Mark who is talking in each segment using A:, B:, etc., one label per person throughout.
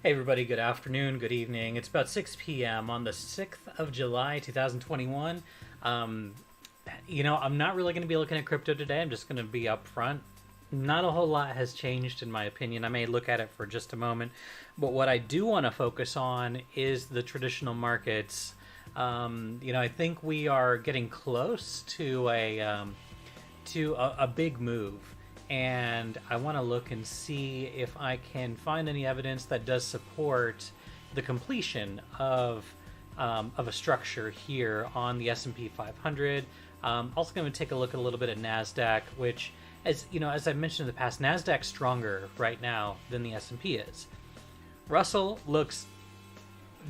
A: Hey everybody, good afternoon, good evening. It's about 6 p.m. on the 6th of July, 2021. I'm not really going to be looking at crypto today. I'm just going to be upfront. Not a whole lot has changed in my opinion. I may look at it for just a moment. But what I do want to focus on is the traditional markets. I think we are getting close to a big move. And I want to look and see if I can find any evidence that does support the completion of a structure here on the S&P 500. Also going to take a look at a little bit at Nasdaq, which, as I mentioned in the past, Nasdaq's stronger right now than the S&P is. Russell looks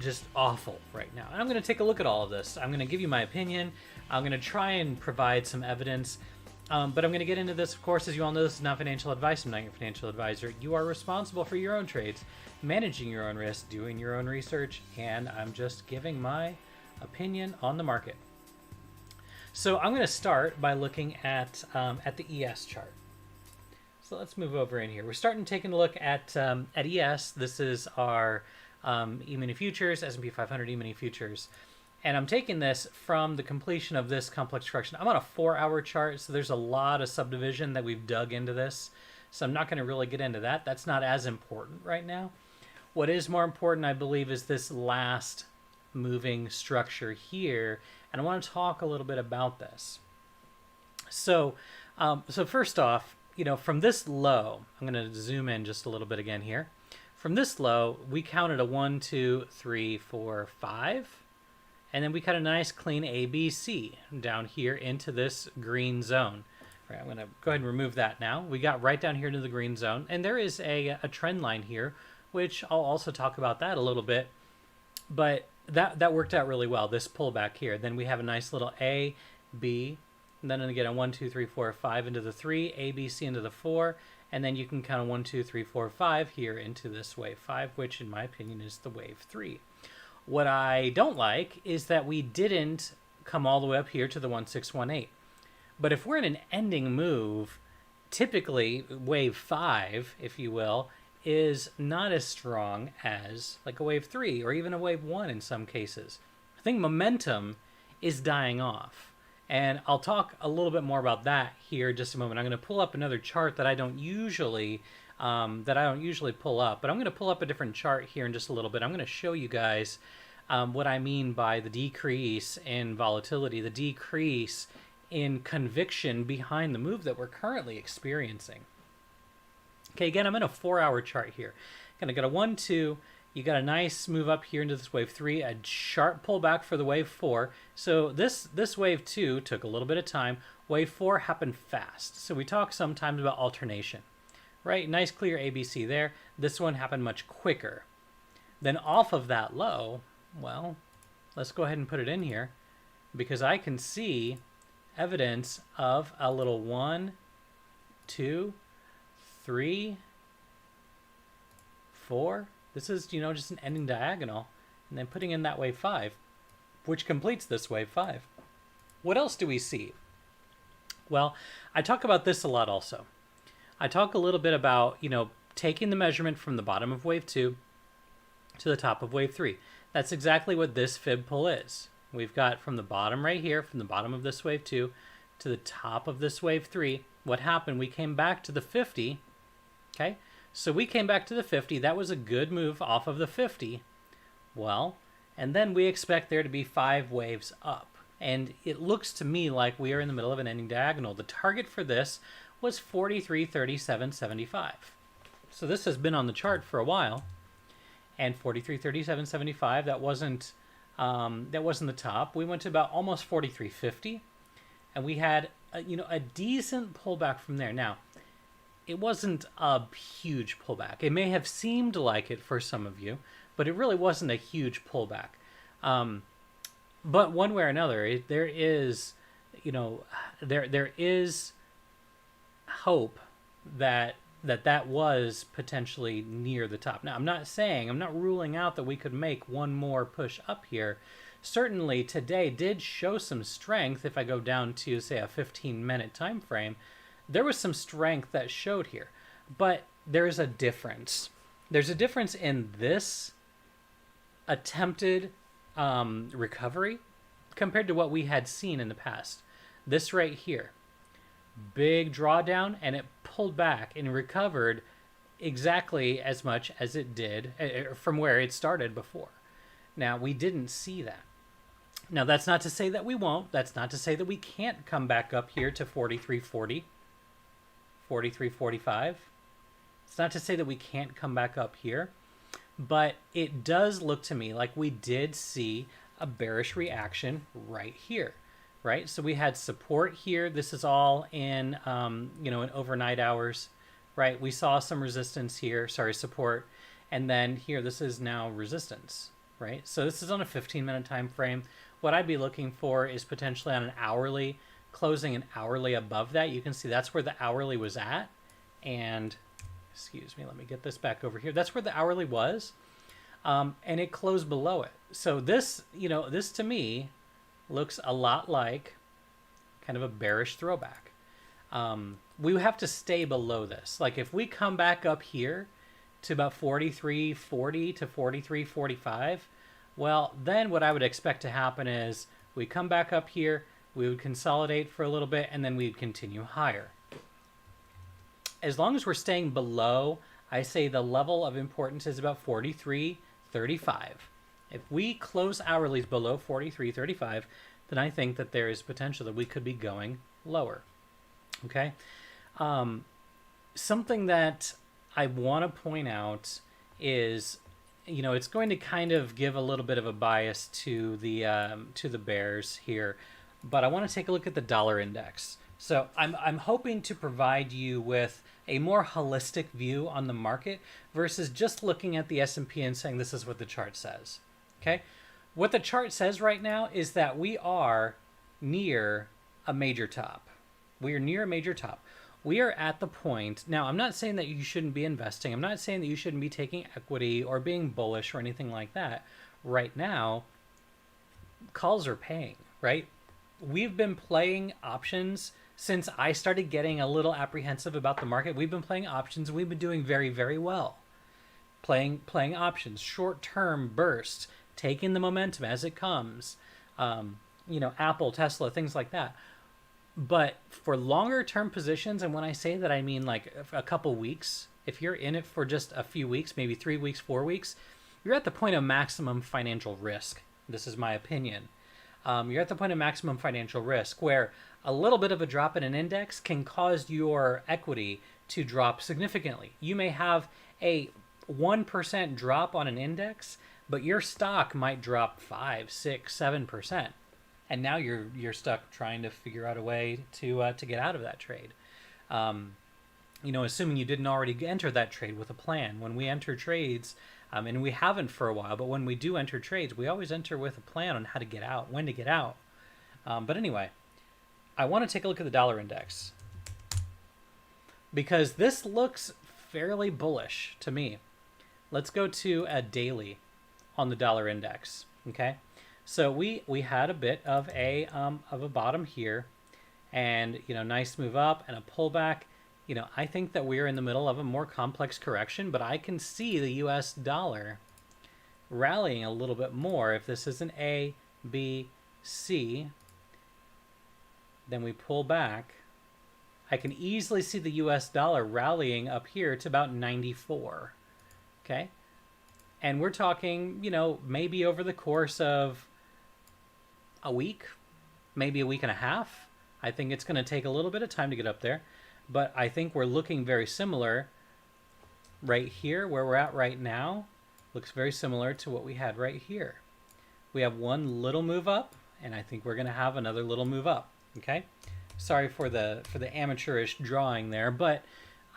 A: just awful right now. And I'm going to take a look at all of this. I'm going to give you my opinion. I'm going to try and provide some evidence. But I'm going to get into this, of course, as you all know, this is not financial advice. I'm not your financial advisor. You are responsible for your own trades, managing your own risk, doing your own research, and I'm just giving my opinion on the market. So I'm going to start by looking at the ES chart. So let's move over in here. We're starting taking a look at ES. This is our E-mini futures, S&P 500 E-mini futures. And I'm taking this from the completion of this complex correction. I'm on a 4-hour chart, so there's a lot of subdivision that we've dug into this. So I'm not going to really get into that. That's not as important right now. What is more important, I believe, is this last moving structure here. And I want to talk a little bit about this. So first off, from this low, I'm going to zoom in just a little bit again here. From this low, we counted a 1, 2, 3, 4, 5. And then we cut a nice clean ABC down here into this green zone. All right, I'm going to go ahead and remove that now. We got right down here into the green zone. And there is a trend line here, which I'll also talk about that a little bit. But that worked out really well, this pullback here. Then we have a nice little A, B, and then again a 1, 2, 3, 4, 5 into the 3, A, B, C into the 4. And then you can count a 1, 2, 3, 4, 5 here into this wave 5, which in my opinion is the wave 3. What I don't like is that we didn't come all the way up here to the 1618. But if we're in an ending move, typically wave 5, if you will, is not as strong as like a wave 3 or even a wave 1 in some cases. I think momentum is dying off. And I'll talk a little bit more about that here in just a moment. I'm going to pull up another chart that I don't usually pull up, but I'm going to pull up a different chart here in just a little bit. I'm going to show you guys what I mean by the decrease in volatility, the decrease in conviction behind the move that we're currently experiencing. Okay, again, I'm in a 4-hour chart here. Gonna get a 1, 2. You got a nice move up here into this wave 3, a sharp pullback for the wave 4. So this wave 2 took a little bit of time. Wave 4 happened fast. So we talk sometimes about alternation. Right, nice clear ABC there. This one happened much quicker. Then off of that low, well, let's go ahead and put it in here because I can see evidence of a little 1, 2, 3, 4. This is, just an ending diagonal, and then putting in that wave 5, which completes this wave 5. What else do we see? Well, I talk about this a lot also. I talk a little bit about, taking the measurement from the bottom of wave 2 to the top of wave 3. That's exactly what this fib pull is. We've got from the bottom right here, from the bottom of this wave 2 to the top of this wave 3. What happened? We came back to the 50. Okay, so we came back to the 50. That was a good move off of the 50. Well, and then we expect there to be 5 waves up. And it looks to me like we are in the middle of an ending diagonal. The target for this was 43.3775. So this has been on the chart for a while, and 43.3775, that wasn't the top. We went to about almost 43.50, and we had a decent pullback from there. Now, it wasn't a huge pullback. It may have seemed like it for some of you, but it really wasn't a huge pullback. But one way or another, there is hope that was potentially near the top. Now, I'm not ruling out that we could make one more push up here. Certainly today did show some strength. If I go down to, say, a 15-minute time frame, there was some strength that showed here. But there is a difference. There's a difference in this attempted recovery compared to what we had seen in the past. This right here, big drawdown, and it pulled back and recovered exactly as much as it did from where it started before. Now, we didn't see that. Now, that's not to say that we won't. That's not to say that we can't come back up here to 43.40, 43.45. It's not to say that we can't come back up here, but it does look to me like we did see a bearish reaction right here, right? So we had support here. This is all in, in overnight hours, right? We saw some resistance here, support. And then here, this is now resistance, right? So this is on a 15-minute time frame. What I'd be looking for is potentially on an hourly, closing an hourly above that. You can see that's where the hourly was at. And, excuse me, let me get this back over here. That's where the hourly was. And it closed below it. So this, this to me looks a lot like kind of a bearish throwback. We have to stay below this. Like if we come back up here to about 43.40 to 43.45, well, then what I would expect to happen is we come back up here, we would consolidate for a little bit, and then we'd continue higher. As long as we're staying below, I say the level of importance is about 43.35. If we close hourlies below 43.35, then I think that there is potential that we could be going lower. Okay? Something that I want to point out is, it's going to kind of give a little bit of a bias to the bears here, but I want to take a look at the dollar index. So I'm hoping to provide you with a more holistic view on the market versus just looking at the S&P and saying this is what the chart says. Okay? What the chart says right now is that we are near a major top. We are near a major top. We are at the point, now I'm not saying that you shouldn't be investing. I'm not saying that you shouldn't be taking equity or being bullish or anything like that. Right now, calls are paying, right? We've been playing options since I started getting a little apprehensive about the market. We've been playing options. We've been doing very, very well. Playing options, short-term bursts, taking the momentum as it comes. Apple, Tesla, things like that. But for longer term positions, and when I say that, I mean like a couple weeks, if you're in it for just a few weeks, maybe 3 weeks, 4 weeks, you're at the point of maximum financial risk. This is my opinion. You're at the point of maximum financial risk where a little bit of a drop in an index can cause your equity to drop significantly. You may have a 1% drop on an index, but your stock might drop 5, 6, 7%. And now you're stuck trying to figure out a way to get out of that trade. Assuming you didn't already enter that trade with a plan. When we enter trades, and we haven't for a while, but when we do enter trades, we always enter with a plan on how to get out, when to get out. But anyway, I want to take a look at the dollar index because this looks fairly bullish to me. Let's go to a daily on the dollar index. Okay. So we had a bit of a bottom here, and nice move up and a pullback. I think that we're in the middle of a more complex correction, but I can see the U.S. dollar rallying a little bit more. If this is an A, B, C, then we pull back. I can easily see the U.S. dollar rallying up here to about 94. Okay, and we're talking, maybe over the course of a week, maybe a week and a half. I think it's going to take a little bit of time to get up there, but I think we're looking very similar right here where we're at right now. Looks very similar to what we had right here. We have one little move up, and I think we're going to have another little move up. Okay, sorry for the amateurish drawing there, but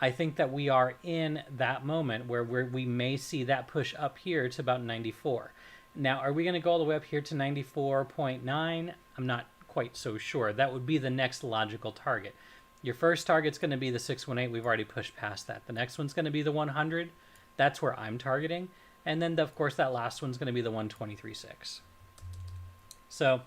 A: I think that we are in that moment where we may see that push up here to about 94. Now, are we going to go all the way up here to 94.9? I'm not quite so sure. That would be the next logical target. Your first target's going to be the 618. We've already pushed past that. The next one's going to be the 100. That's where I'm targeting. And then, of course, that last one's going to be the 123.6. So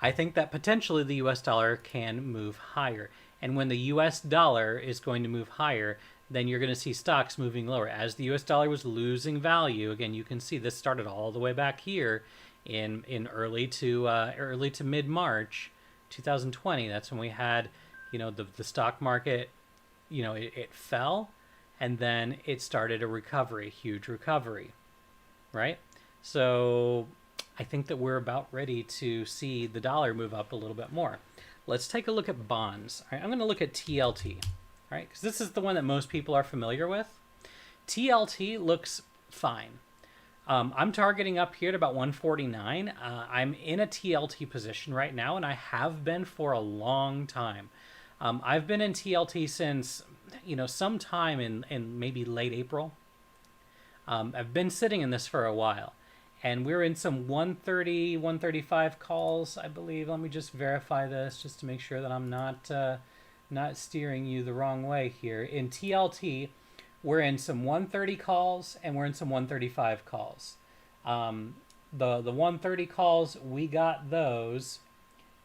A: I think that potentially the U.S. dollar can move higher. And when the U.S. dollar is going to move higher, then you're going to see stocks moving lower. As the US dollar was losing value, again, you can see this started all the way back here in early to mid-March 2020. That's when we had, the stock market, it fell, and then it started a recovery, huge recovery, right? So I think that we're about ready to see the dollar move up a little bit more. Let's take a look at bonds. All right, I'm going to look at TLT, right? Because this is the one that most people are familiar with. TLT looks fine. I'm targeting up here at about 149. I'm in a TLT position right now, and I have been for a long time. I've been in TLT since, sometime in maybe late April. I've been sitting in this for a while. And we're in some 130, 135 calls, I believe. Let me just verify this just to make sure that I'm not steering you the wrong way here. In TLT, we're in some 130 calls and we're in some 135 calls. The 130 calls, we got those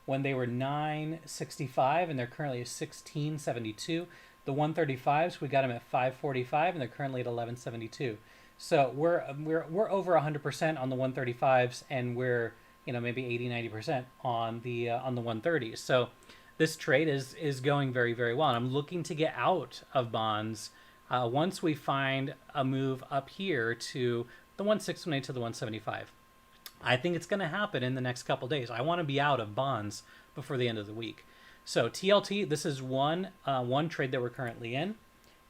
A: when they were 965 and they're currently at 1672. The 135s, we got them at 545 and they're currently at 1172. So we're over 100% on the 135s, and we're maybe 80-90% on the 130s. So this trade is going very, very well. And I'm looking to get out of bonds once we find a move up here to the 168 to the 175. I think it's going to happen in the next couple days. I want to be out of bonds before the end of the week. So TLT, this is one trade that we're currently in.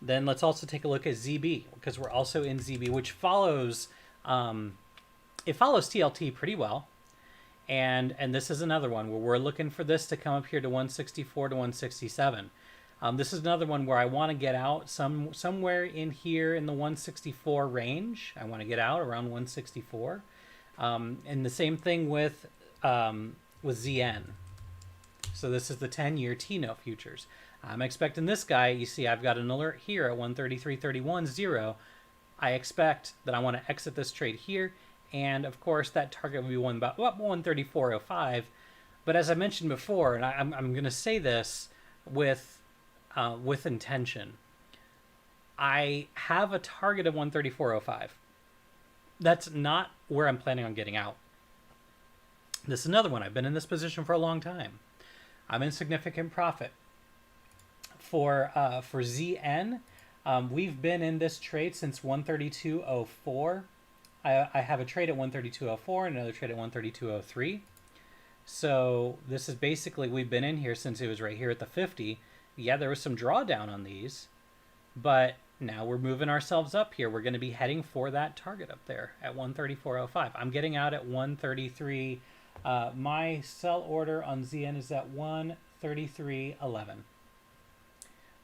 A: Then let's also take a look at ZB, because we're also in ZB, which follows TLT pretty well. And this is another one where we're looking for this to come up here to 164 to 167. This is another one where I want to get out somewhere in here in the 164 range. I want to get out around 164. And the same thing with ZN. So this is the 10-year T-note futures. I'm expecting this guy, you see I've got an alert here at 133.31.0. I expect that I want to exit this trade here, and of course that target will be about 134.05. But as I mentioned before, and I'm going to say this with intention, I have a target of 134.05. That's not where I'm planning on getting out. This is another one. I've been in this position for a long time. I'm in significant profit. For ZN, we've been in this trade since 132.04. I have a trade at 132.04 and another trade at 132.03. So this is basically, we've been in here since it was right here at the 50. Yeah, there was some drawdown on these, but now we're moving ourselves up here. We're going to be heading for that target up there at 134.05. I'm getting out at 133. My sell order on ZN is at 133.11.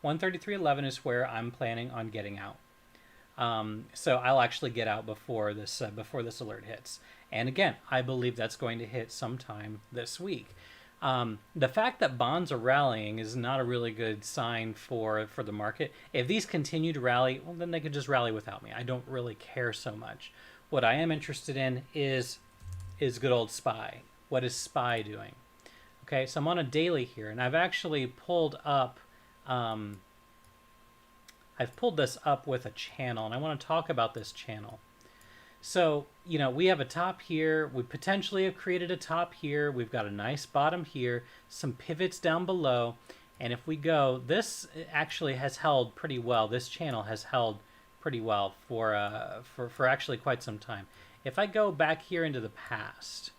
A: 133.11 is where I'm planning on getting out. So I'll actually get out before this alert hits. And again, I believe that's going to hit sometime this week. The fact that bonds are rallying is not a really good sign for the market. If these continue to rally, well, then they could just rally without me. I don't really care so much. What I am interested in is good old SPY. What is SPY doing? Okay, so I'm on a daily here, and I've actually pulled up. I've pulled this up with a channel, and I want to talk about this channel. So, we have a top here. We potentially have created a top here. We've got a nice bottom here, some pivots down below. And if we go, this actually has held pretty well. This channel has held pretty well for actually quite some time. If I go back here into the past,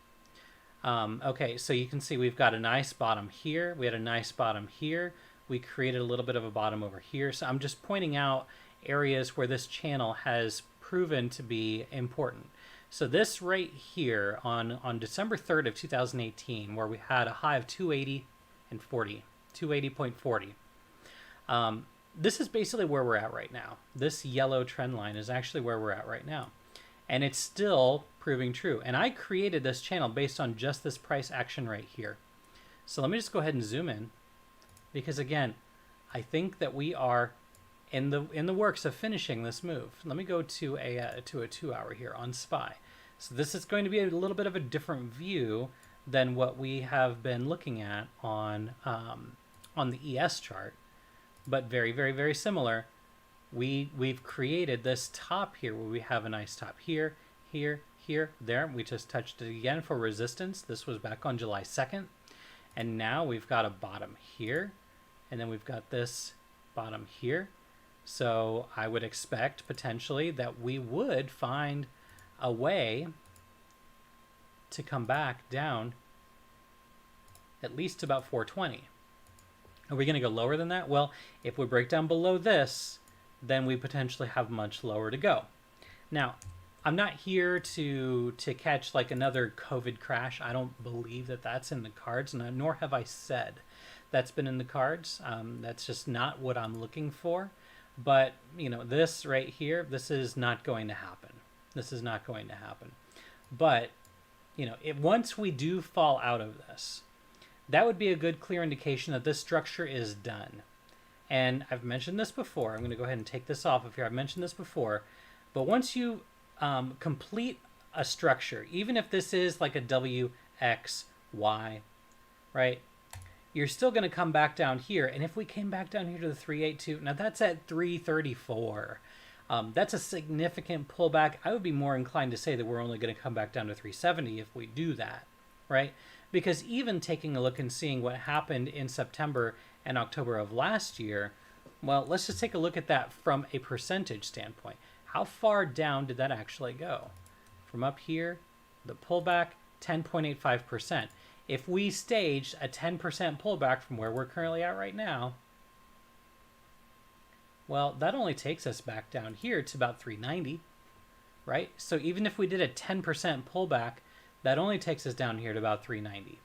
A: okay, so you can see we've got a nice bottom here. We had a nice bottom here. We created a little bit of a bottom over here. So I'm just pointing out areas where this channel has proven to be important. So this right here on December 3rd of 2018, where we had a high of 280 and 40, 280.40. This is basically where we're at right now. This yellow trend line is actually where we're at right now. And it's still proving true. And I created this channel based on just this price action right here. So let me just go ahead and zoom in, because again, I think that we are in the works of finishing this move. Let me go to a 2 hour here on SPY. So this is going to be a little bit of a different view than what we have been looking at on the ES chart, but very, very, very similar. we've created this top here where we have a nice top here, here, here, there. We just touched it again for resistance. This was back on July 2nd. And now we've got a bottom here, and then we've got this bottom here. So I would expect potentially that we would find a way to come back down at least about 420. Are we going to go lower than that? Well, if we break down below this, then we potentially have much lower to go. Now, I'm not here to catch like another COVID crash. I don't believe that that's in the cards, nor have I said that's been in the cards. That's just not what I'm looking for. But, you know, this right here, this is not going to happen. This is not going to happen. But, you know, once we do fall out of this, that would be a good clear indication that this structure is done. And I've mentioned this before. I'm going to go ahead and take this off of here. I've mentioned this before. But once you complete a structure, even if this is like a W, X, Y, right? You're still going to come back down here. And if we came back down here to the 382, now that's at 334. That's a significant pullback. I would be more inclined to say that we're only going to come back down to 370 if we do that, right? Because even taking a look and seeing what happened in September and October of last year, well, let's just take a look at that from a percentage standpoint. How far down did that actually go? From up here, the pullback, 10.85%. If we staged a 10% pullback from where we're currently at right now, well, that only takes us back down here to about 390, right? So even if we did a 10% pullback, that only takes us down here to about 390.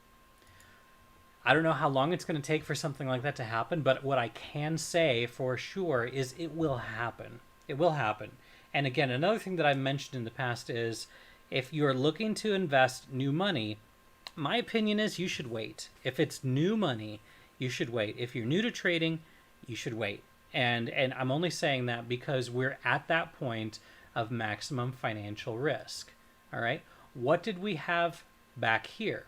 A: I don't know how long it's going to take for something like that to happen, but what I can say for sure is it will happen. It will happen. And again, another thing that I mentioned in the past is if you're looking to invest new money, my opinion is you should wait. If it's new money, you should wait. If you're new to trading, you should wait. And I'm only saying that because we're at that point of maximum financial risk. All right. What did we have back here?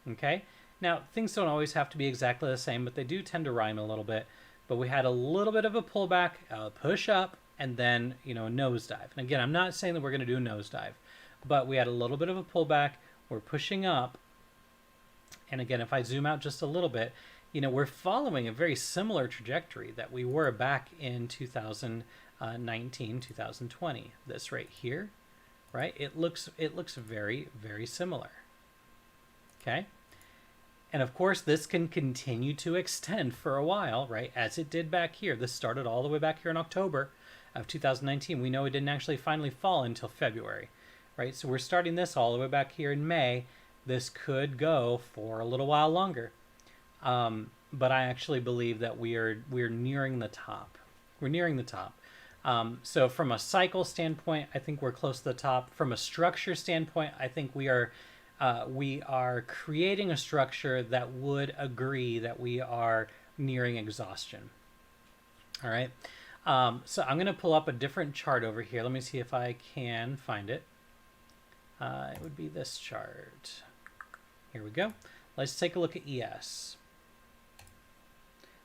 A: Okay. Now, things don't always have to be exactly the same, but they do tend to rhyme a little bit. But we had a little bit of a pullback, a push up, and then, you know, a nosedive. And again, I'm not saying that we're going to do a nosedive, but we had a little bit of a pullback. We're pushing up. And again, if I zoom out just a little bit, you know, we're following a very similar trajectory that we were back in 2019, 2020. This right here, right? It looks very, very similar. Okay. And of course, this can continue to extend for a while, right? As it did back here. This started all the way back here in October of 2019. We know it didn't actually finally fall until February, right? So we're starting this all the way back here in May. This could go for a little while longer. But I actually believe that we're nearing the top. We're nearing the top. So from a cycle standpoint, I think we're close to the top. From a structure standpoint, I think we are creating a structure that would agree that we are nearing exhaustion. All right. So I'm going to pull up a different chart over here. Let me see if I can find it. It would be this chart. Here we go. Let's take a look at ES.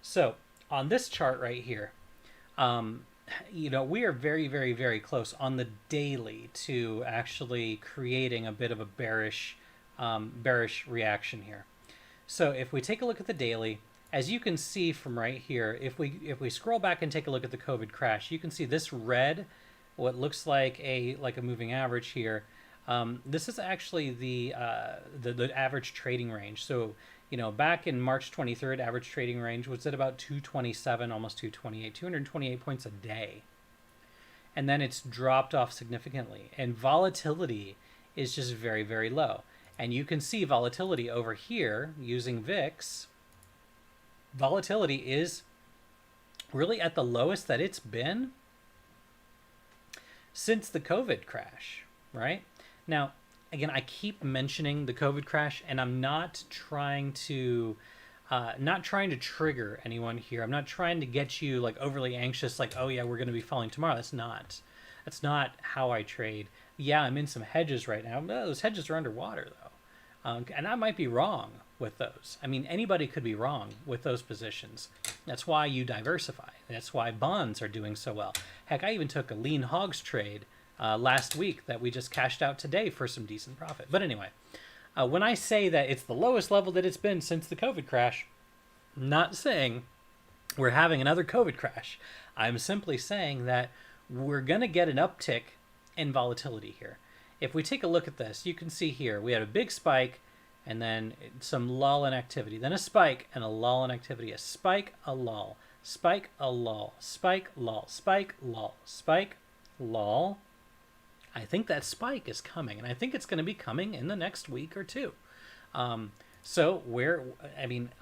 A: So on this chart right here, you know, we are very, very, very close on the daily to actually creating a bit of a bearish reaction here. So if we take a look at the daily, as you can see from right here, if we scroll back and take a look at the COVID crash, you can see this red, what looks like a moving average here. This is actually the average trading range. So, you know, back in March 23rd, average trading range was at about 227, almost 228, 228 points a day. And then it's dropped off significantly. And volatility is just very, very low. And you can see volatility over here using VIX. Volatility is really at the lowest that it's been since the COVID crash, right? Now, again, I keep mentioning the COVID crash, and I'm not trying to trigger anyone here. I'm not trying to get you like overly anxious, like, oh yeah, we're going to be falling tomorrow. That's not how I trade. Yeah, I'm in some hedges right now. Those hedges are underwater though, and I might be wrong with those. I mean, anybody could be wrong with those positions. That's why you diversify. That's why bonds are doing so well. Heck, I even took a lean hogs trade last week that we just cashed out today for some decent profit. But anyway, when I say that it's the lowest level that it's been since the COVID crash, I'm not saying we're having another COVID crash. I'm simply saying that we're going to get an uptick in volatility here. If we take a look at this, you can see here we had a big spike and then some lull in activity, then a spike and a lull in activity, a spike, a lull, spike, a lull, spike, lull, spike, lull, spike, lull. I think that spike is coming, and I think it's going to be coming in the next week or two. So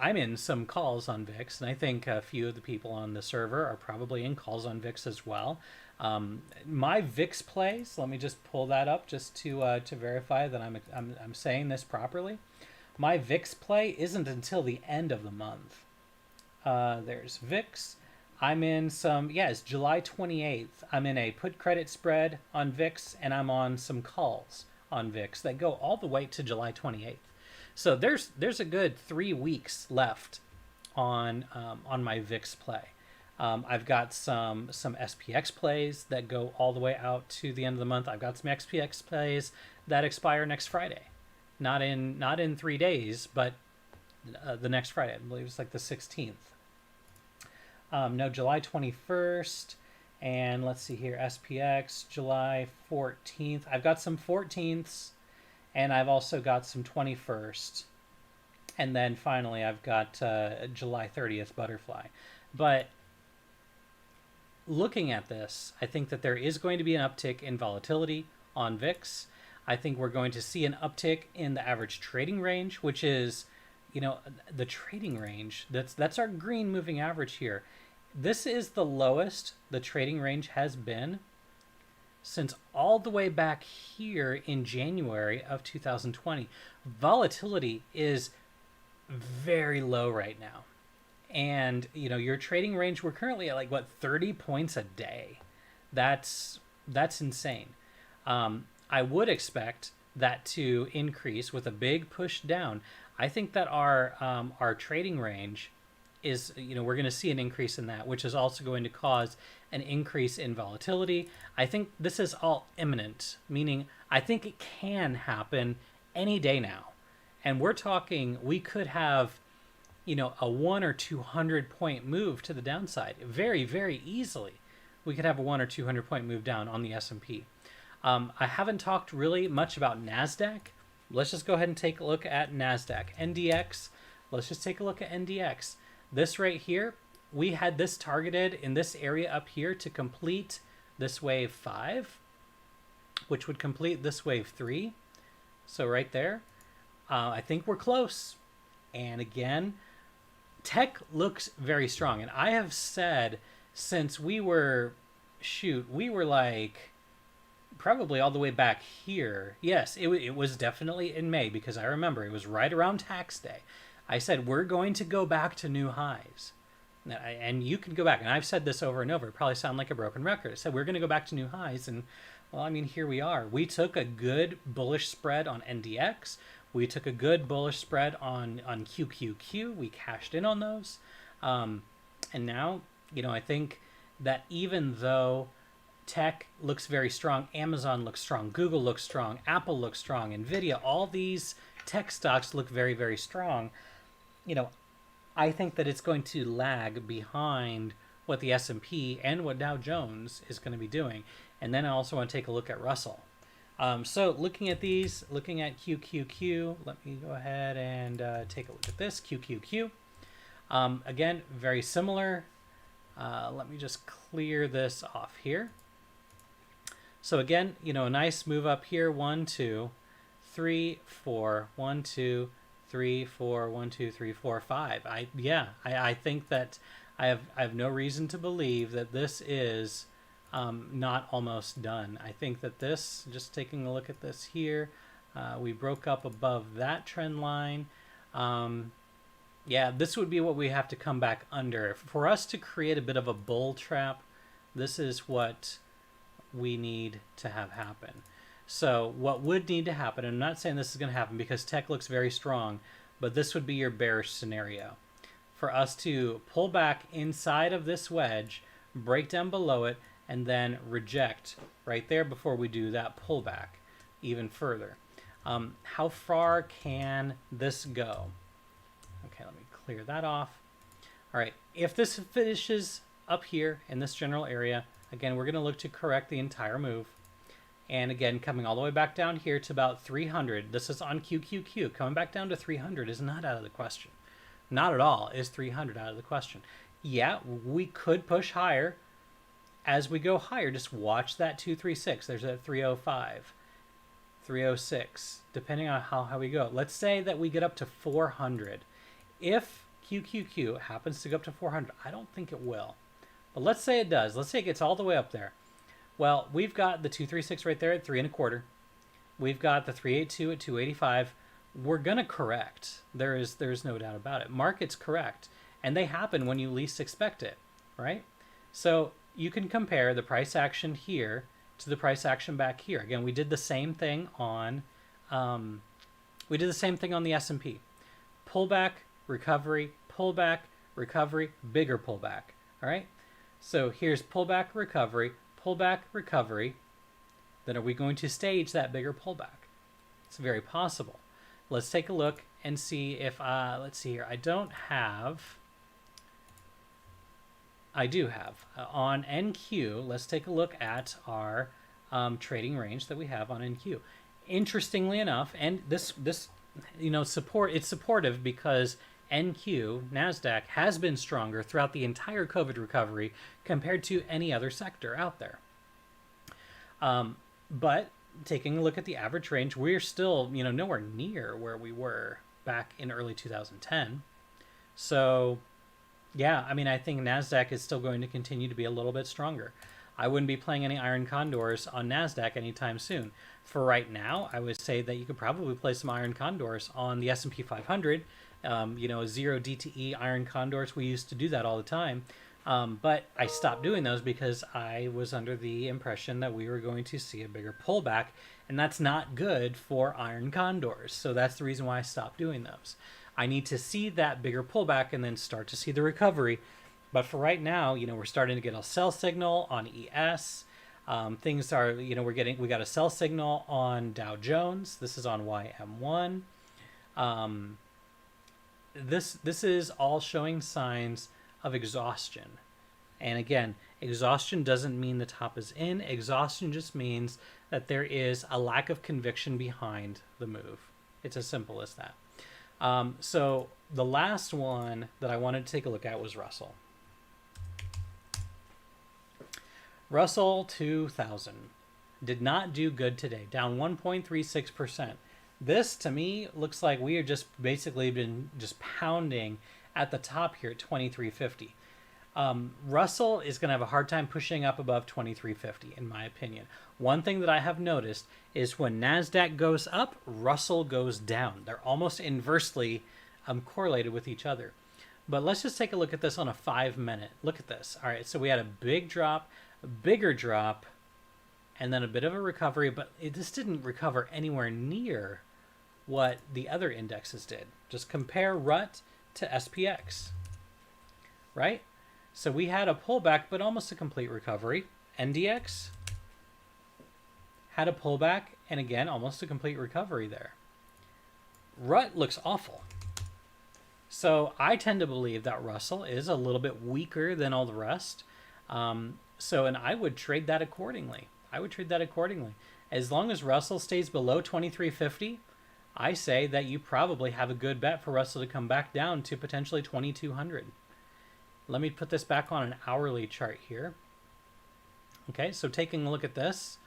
A: I'm in some calls on VIX, and I think a few of the people on the server are probably in calls on VIX as well. My VIX plays, let me just pull that up just to verify that I'm saying this properly. My VIX play isn't until the end of the month. There's VIX. I'm in some, it's July 28th. I'm in a put credit spread on VIX, and I'm on some calls on VIX that go all the way to July 28th. So there's a good 3 weeks left on my VIX play. I've got some SPX plays that go all the way out to the end of the month. I've got some SPX plays that expire next Friday, not in 3 days, but the next Friday. I believe it's like the 16th. No, July 21st, and let's see here, SPX, July 14th. I've got some 14ths, and I've also got some 21st. And then finally, I've got July 30th butterfly. But looking at this, I think that there is going to be an uptick in volatility on VIX. I think we're going to see an uptick in the average trading range, which is, the trading range. That's our green moving average here. This is the lowest the trading range has been since all the way back here in January of 2020. Volatility is very low right now. And, your trading range, we're currently at 30 points a day. That's insane. I would expect that to increase with a big push down. I think that our trading range is, we're going to see an increase in that, which is also going to cause an increase in volatility. I think this is all imminent, meaning I think it can happen any day now. And we're talking, we could have, a 100 or 200 point move to the downside very, very easily. We could have a 100 or 200 point move down on the S&P. I haven't talked really much about Nasdaq. Let's just go ahead and take a look at Nasdaq Ndx. Let's just take a look at Ndx. This right here, we had this targeted in this area up here to complete this wave 5, which would complete this wave 3. So right there, I think we're close. And again, tech looks very strong. And I have said since we were like probably all the way back here. Yes, it was definitely in May, because I remember it was right around tax day. I said, we're going to go back to new highs. And you can go back, and I've said this over and over. It probably sound like a broken record. I said, we're going to go back to new highs. And, well, here we are. We took a good bullish spread on NDX. We took a good bullish spread on QQQ. We cashed in on those. And now, I think that even though tech looks very strong, Amazon looks strong, Google looks strong, Apple looks strong, NVIDIA, all these tech stocks look very, very strong. I think that it's going to lag behind what the S&P and what Dow Jones is going to be doing. And then I also want to take a look at Russell. So looking at these, looking at QQQ, let me go ahead and take a look at this, QQQ. Again, very similar. Let me just clear this off here. So again, a nice move up here, 1, 2, 3, 4, 1, 2, 3, 4, 1, 2, 3, 4, 5. I think that I have no reason to believe that this is not almost done. I think that this, just taking a look at this here, we broke up above that trend line. This would be what we have to come back under. For us to create a bit of a bull trap, this is what we need to have happen. So what would need to happen, and I'm not saying this is going to happen because tech looks very strong, but this would be your bearish scenario. for us to pull back inside of this wedge, break down below it, and then reject right there before we do that pullback even further. How far can this go? Okay, let me clear that off. All right, if this finishes up here in this general area, again, we're going to look to correct the entire move. And again, coming all the way back down here to about 300. This is on QQQ. Coming back down to 300 is not out of the question. Not at all is 300 out of the question. Yeah, we could push higher. As we go higher, just watch that 236. There's that 305, 306, depending on how we go. Let's say that we get up to 400. If QQQ happens to go up to 400, I don't think it will. But let's say it does. Let's say it gets all the way up there. Well, we've got the 236 right there at 3.25. We've got the 382 at 285. We're gonna correct. There's no doubt about it. Markets correct, and they happen when you least expect it, right? So you can compare the price action here to the price action back here. Again, we did the same thing on the S&P. Pullback, recovery, pullback, recovery, bigger pullback. All right. So here's pullback, recovery, pullback, recovery. Then are we going to stage that bigger pullback? It's very possible. Let's take a look and see if, let's see here. I do have. On NQ, let's take a look at our trading range that we have on NQ. Interestingly enough, and this it's supportive because NQ, Nasdaq, has been stronger throughout the entire COVID recovery compared to any other sector out there. But taking a look at the average range, we're still, nowhere near where we were back in early 2010. So, yeah, I mean, I think Nasdaq is still going to continue to be a little bit stronger. I wouldn't be playing any iron condors on Nasdaq anytime soon. For right now, I would say that you could probably play some iron condors on the S&P 500. Zero DTE iron condors. We used to do that all the time. But I stopped doing those because I was under the impression that we were going to see a bigger pullback, and that's not good for iron condors. So that's the reason why I stopped doing those. I need to see that bigger pullback and then start to see the recovery. But for right now, we're starting to get a sell signal on ES. Things are, we got a sell signal on Dow Jones. This is on YM1. This is all showing signs of exhaustion. And again, exhaustion doesn't mean the top is in. Exhaustion just means that there is a lack of conviction behind the move. It's as simple as that. So the last one that I wanted to take a look at was Russell. Russell 2000 did not do good today, down 1.36%. This, to me, looks like we are just basically been just pounding at the top here at 2350. Russell is going to have a hard time pushing up above 2350, in my opinion. One thing that I have noticed is when Nasdaq goes up, Russell goes down. They're almost inversely correlated with each other. But let's just take a look at this on a 5-minute. Look at this. All right, so we had a big drop, a bigger drop, and then a bit of a recovery, but this didn't recover anywhere near what the other indexes did. Just compare RUT to SPX, right? So we had a pullback, but almost a complete recovery. Ndx had a pullback, and again, almost a complete recovery there. RUT looks awful. So I tend to believe that Russell is a little bit weaker than all the rest. And I would trade that accordingly. As long as Russell stays below 2350, I say that you probably have a good bet for Russell to come back down to potentially 2200. Let me put this back on an hourly chart here. Okay, so taking a look at this,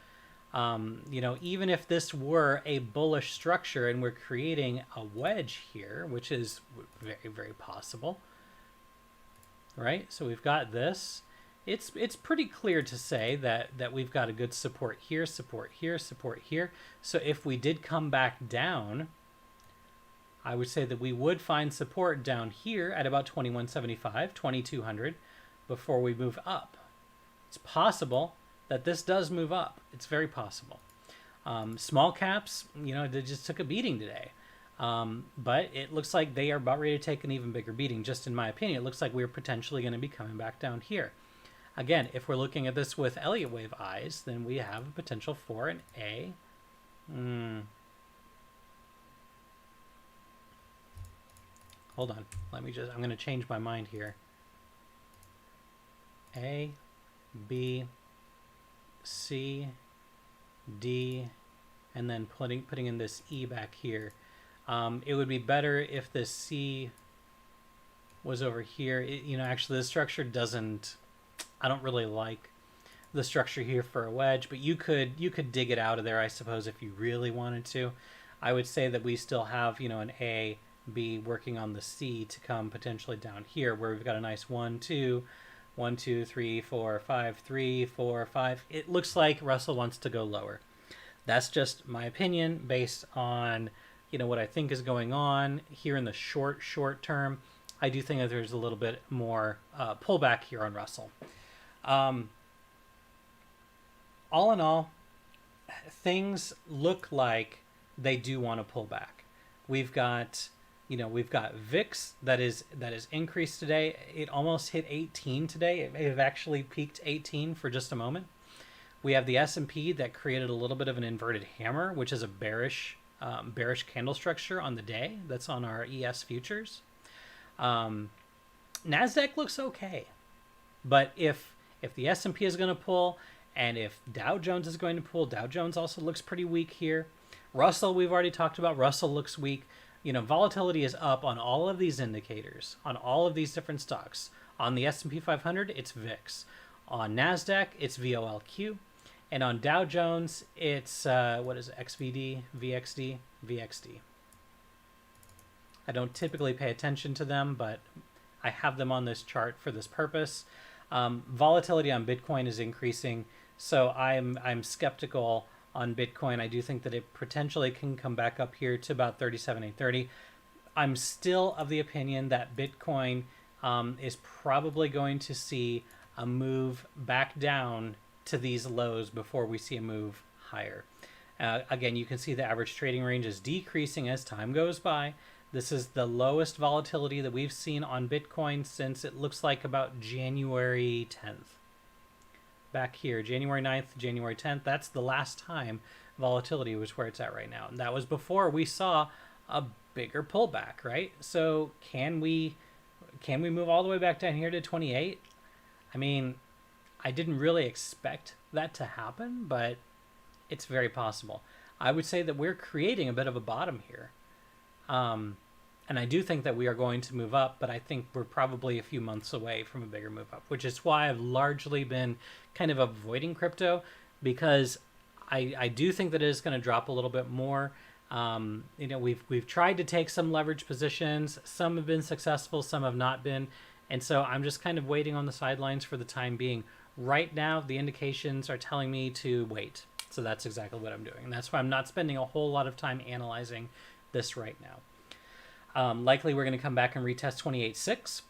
A: even if this were a bullish structure and we're creating a wedge here, which is very, very possible, right? So we've got this. It's pretty clear to say that we've got a good support here, support here, support here. So if we did come back down, I would say that we would find support down here at about 2175, 2200 before we move up. It's possible that this does move up. It's very possible. Small caps, they just took a beating today. But it looks like they are about ready to take an even bigger beating. Just in my opinion, it looks like we're potentially going to be coming back down here. Again, if we're looking at this with Elliott wave eyes, then we have a potential for an A. Hold on. I'm going to change my mind here. A, B, C, D, and then putting in this E back here. It would be better if this C was over here. Actually, the structure doesn't... I don't really like the structure here for a wedge, but you could dig it out of there, I suppose, if you really wanted to. I would say that we still have, an A, B working on the C to come potentially down here, where we've got a nice 1, 2, 1, 2, 3, 4, 5, 3, 4, 5. It looks like Russell wants to go lower. That's just my opinion based on, what I think is going on here in the short term. I do think that there's a little bit more pullback here on Russell. All in all, things look like they do want to pull back. We've got VIX that is increased today. It almost hit 18 today. It may have actually peaked 18 for just a moment. We have the S&P that created a little bit of an inverted hammer, which is a bearish candle structure on the day. That's on our ES futures. Nasdaq looks okay, but if the S&P is going to pull, and if Dow Jones is going to pull, Dow Jones also looks pretty weak here. Russell, we've already talked about. Russell looks weak. Volatility is up on all of these indicators, on all of these different stocks. On the S&P 500, it's VIX. On Nasdaq, it's VOLQ. And on Dow Jones, it's, XVD, VXD, VXD. I don't typically pay attention to them, but I have them on this chart for this purpose. Volatility on Bitcoin is increasing, so I'm skeptical on Bitcoin. I do think that it potentially can come back up here to about 37,830. I'm still of the opinion that Bitcoin is probably going to see a move back down to these lows before we see a move higher. Again, you can see the average trading range is decreasing as time goes by. This is the lowest volatility that we've seen on Bitcoin since it looks like about January 10th. Back here, January 9th, January 10th, that's the last time volatility was where it's at right now. And that was before we saw a bigger pullback, right? So can we move all the way back down here to 28? I mean, I didn't really expect that to happen, but it's very possible. I would say that we're creating a bit of a bottom here. And I do think that we are going to move up, but I think we're probably a few months away from a bigger move up, which is why I've largely been kind of avoiding crypto, because I do think that it is going to drop a little bit more. We've tried to take some leverage positions. Some have been successful, some have not been. And so I'm just kind of waiting on the sidelines for the time being. Right now, the indications are telling me to wait. So that's exactly what I'm doing. And that's why I'm not spending a whole lot of time analyzing this right now. Likely we're going to come back and retest 28.6,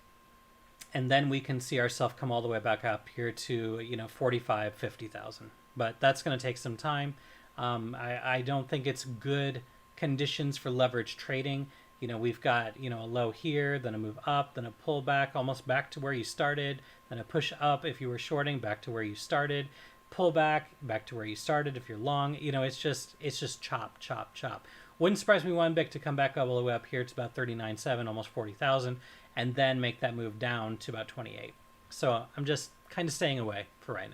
A: and then we can see ourselves come all the way back up here to 45, 50,000. But that's going to take some time. I don't think it's good conditions for leverage trading. We've got a low here, then a move up, then a pullback, almost back to where you started, then a push up if you were shorting, back to where you started, pullback, back to where you started if you're long. It's just chop, chop, chop. Wouldn't surprise me one bit to come back all the way up here to about 39.7, almost 40,000, and then make that move down to about 28. So I'm just kind of staying away for right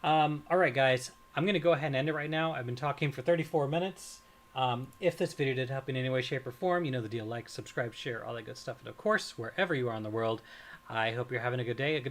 A: now. All right, guys, I'm going to go ahead and end it right now. I've been talking for 34 minutes. If this video did help in any way, shape, or form, you know the deal. Like, subscribe, share, all that good stuff. And of course, wherever you are in the world, I hope you're having a good day, a good